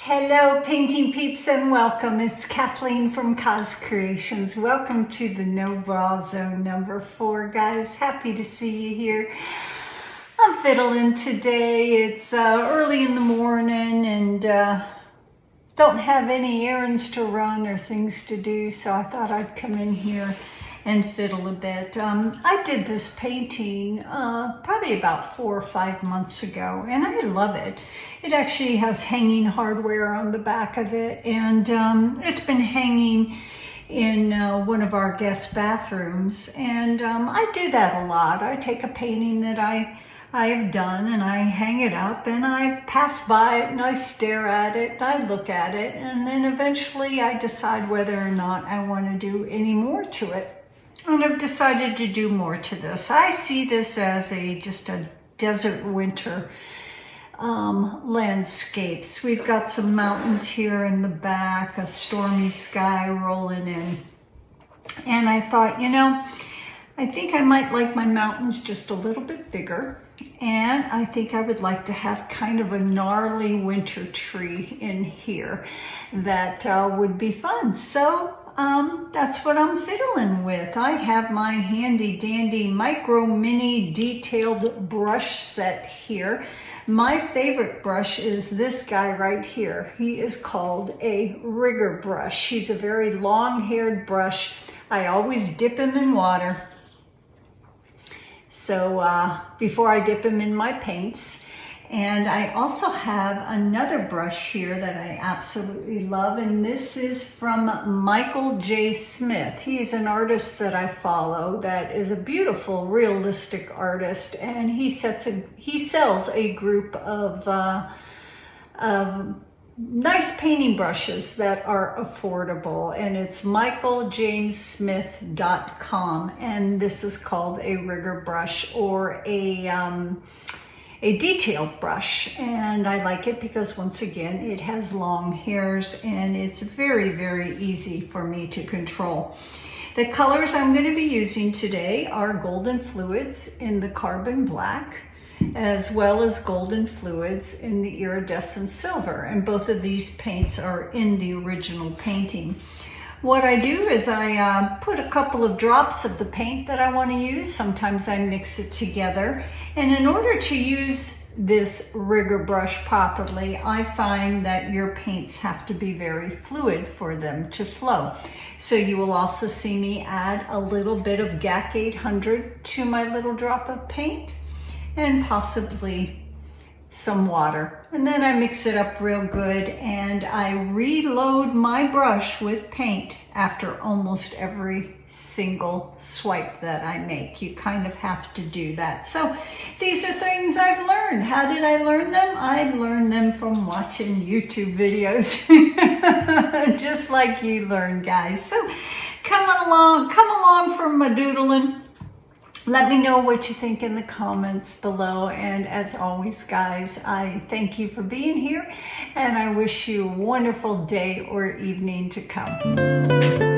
Hello painting peeps and welcome. It's Kathleen from Coz Creations. Welcome to the No Bra Zone number 4, guys. Happy to see you here. I'm fiddling today. It's early in the morning and don't have any errands to run or things to do, so I thought I'd come in here and fiddle a bit. I did this painting probably about 4 or 5 months ago, and I love it. It actually has hanging hardware on the back of it, and it's been hanging in one of our guest bathrooms, and I do that a lot. I take a painting that I have done and I hang it up and I pass by it and I stare at it and I look at it, and then eventually I decide whether or not I want to do any more to it. And I've decided to do more to this. I see this as just a desert winter landscapes. We've got some mountains here in the back, a stormy sky rolling in. And I thought, I think I might like my mountains just a little bit bigger. And I think I would like to have kind of a gnarly winter tree in here that would be fun. So that's what I'm fiddling with. I have my handy dandy micro mini detailed brush set here. My favorite brush is this guy right here. He is called a rigger brush. He's a very long-haired brush. I always dip him in water. So before I dip him in my paints. And I also have another brush here that I absolutely love, and this is from Michael J. Smith. He's an artist that I follow that is a beautiful, realistic artist, and he sells a group of nice painting brushes that are affordable, and it's michaeljamessmith.com, and this is called a rigger brush or a detailed brush, and I like it because once again it has long hairs and it's very, very easy for me to control. The colors I'm going to be using today are golden fluids in the carbon black, as well as golden fluids in the iridescent silver, and both of these paints are in the original painting. What I do is I put a couple of drops of the paint that I want to use. Sometimes I mix it together. And in order to use this rigger brush properly, I find that your paints have to be very fluid for them to flow. So you will also see me add a little bit of GAC 800 to my little drop of paint and possibly some water, and then I mix it up real good, and I reload my brush with paint after almost every single swipe that I make. You kind of have to do that. So these are things I've learned. How did I learn them? I learned them from watching YouTube videos, just like you learn, guys. So come along for my doodling. Let me know what you think in the comments below, and as always, guys, I thank you for being here, and I wish you a wonderful day or evening to come.